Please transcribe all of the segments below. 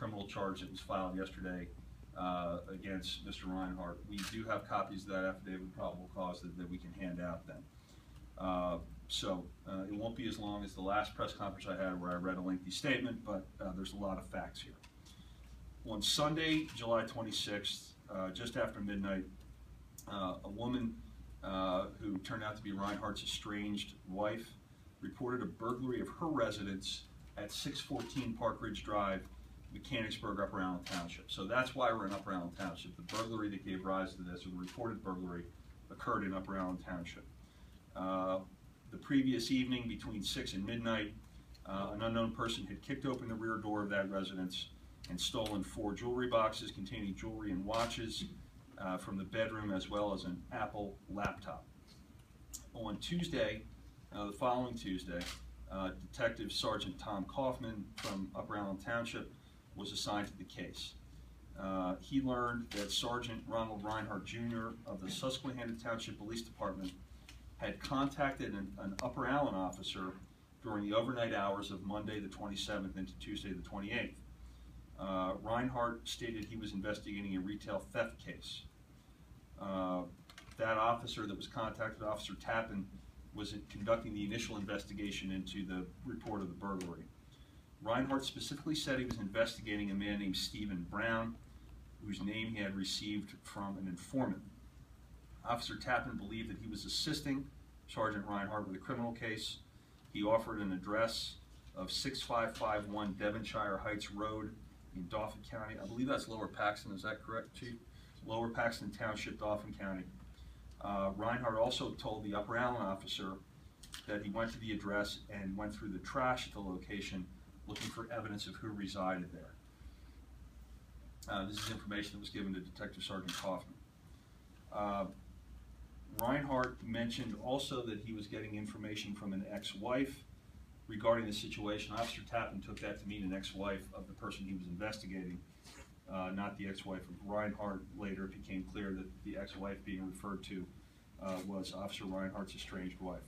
criminal charge that was filed yesterday against Mr. Reinhart. We do have copies of that affidavit of probable cause that we can hand out then. It won't be as long as the last press conference I had where I read a lengthy statement, but there's a lot of facts here. On Sunday, July 26th, just after midnight, a woman who turned out to be Reinhart's estranged wife reported a burglary of her residence at 614 Park Ridge Drive, Mechanicsburg, Upper Allen Township. So that's why we're in Upper Allen Township. The burglary that gave rise to this, or the reported burglary, occurred in Upper Allen Township. The previous evening, between 6 and midnight, an unknown person had kicked open the rear door of that residence and stolen 4 jewelry boxes containing jewelry and watches from the bedroom, as well as an Apple laptop. On Tuesday, the following Tuesday, Detective Sergeant Tom Kaufman from Upper Allen Township was assigned to the case. He learned that Sergeant Ronald Reinhart Jr. of the Susquehanna Township Police Department had contacted an Upper Allen officer during the overnight hours of Monday the 27th into Tuesday the 28th. Reinhart stated he was investigating a retail theft case. That officer that was contacted, Officer Tappan, was conducting the initial investigation into the report of the burglary. Reinhart specifically said he was investigating a man named Stephen Brown, whose name he had received from an informant. Officer Tappan believed that he was assisting Sergeant Reinhart with a criminal case. He offered an address of 6551 Devonshire Heights Road in Dauphin County. I believe that's Lower Paxton, is that correct, Chief? Lower Paxton Township, Dauphin County. Reinhart also told the Upper Allen officer that he went to the address and went through the trash at the location looking for evidence of who resided there. This is information that was given to Detective Sergeant Kaufman. Reinhart mentioned also that he was getting information from an ex-wife regarding the situation. Officer Tappan took that to mean an ex-wife of the person he was investigating, not the ex-wife of Reinhart. Later it became clear that the ex-wife being referred to was Officer Reinhart's estranged wife.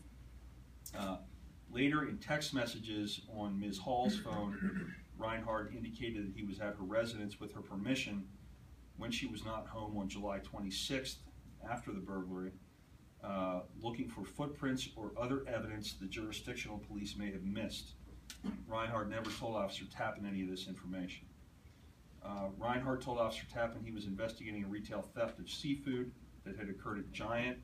Later in text messages on Ms. Hall's phone, Reinhart indicated that he was at her residence with her permission when she was not home on July 26th after the burglary, looking for footprints or other evidence the jurisdictional police may have missed. Reinhart never told Officer Tappan any of this information. Reinhart told Officer Tappan he was investigating a retail theft of seafood that had occurred at Giant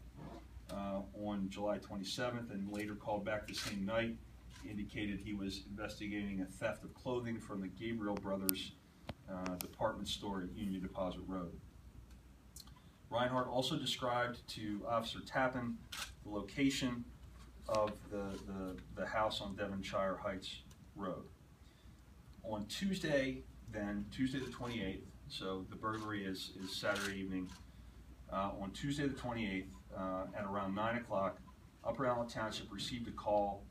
on July 27th, and later called back the same night, indicated he was investigating a theft of clothing from the Gabriel Brothers department store at Union Deposit Road. Reinhart also described to Officer Tappan the location of the house on Devonshire Heights Road. On Tuesday, then, Tuesday the 28th, so the burglary is Saturday evening, on Tuesday the 28th at around 9 o'clock, Upper Allen Township received a call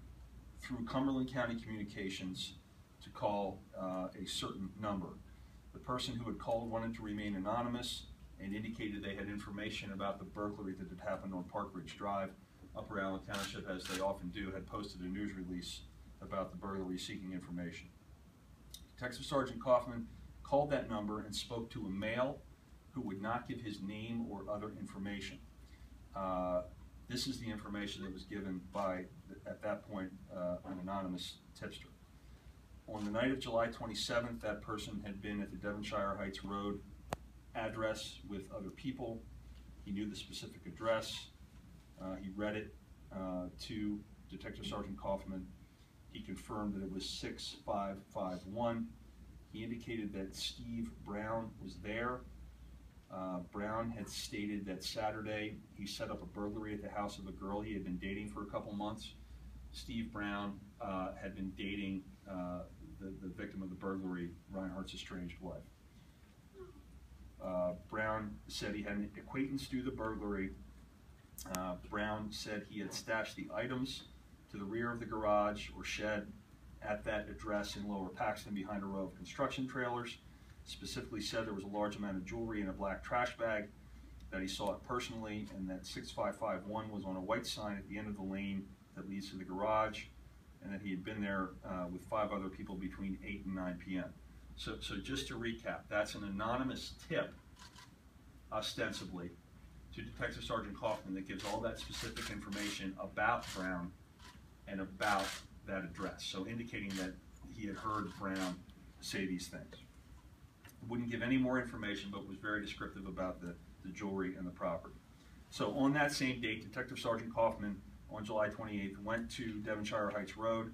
through Cumberland County Communications to call a certain number. The person who had called wanted to remain anonymous and indicated they had information about the burglary that had happened on Park Ridge Drive. Upper Allen Township, as they often do, had posted a news release about the burglary seeking information. Detective Sergeant Kaufman called that number and spoke to a male who would not give his name or other information. This is the information that was given by, at that point, an anonymous tipster. On the night of July 27th, that person had been at the Devonshire Heights Road address with other people. He knew the specific address. He read it to Detective Sergeant Kaufman. He confirmed that it was 6551. He indicated that Steve Brown was there. Brown had stated that Saturday he set up a burglary at the house of a girl he had been dating for a couple months. Steve Brown had been dating the victim of the burglary, Reinhart's estranged wife. Brown said he had an acquaintance do the burglary. Brown said he had stashed the items to the rear of the garage or shed at that address in Lower Paxton behind a row of construction trailers. Specifically said there was a large amount of jewelry in a black trash bag, that he saw it personally, and that 6551 was on a white sign at the end of the lane that leads to the garage, and that he had been there with 5 other people between 8 and 9 p.m. So just to recap, that's an anonymous tip, ostensibly, to Detective Sergeant Kaufman that gives all that specific information about Brown and about that address. So indicating that he had heard Brown say these things. Wouldn't give any more information, but was very descriptive about the jewelry and the property. So on that same date, Detective Sergeant Kaufman, on July 28th, went to Devonshire Heights Road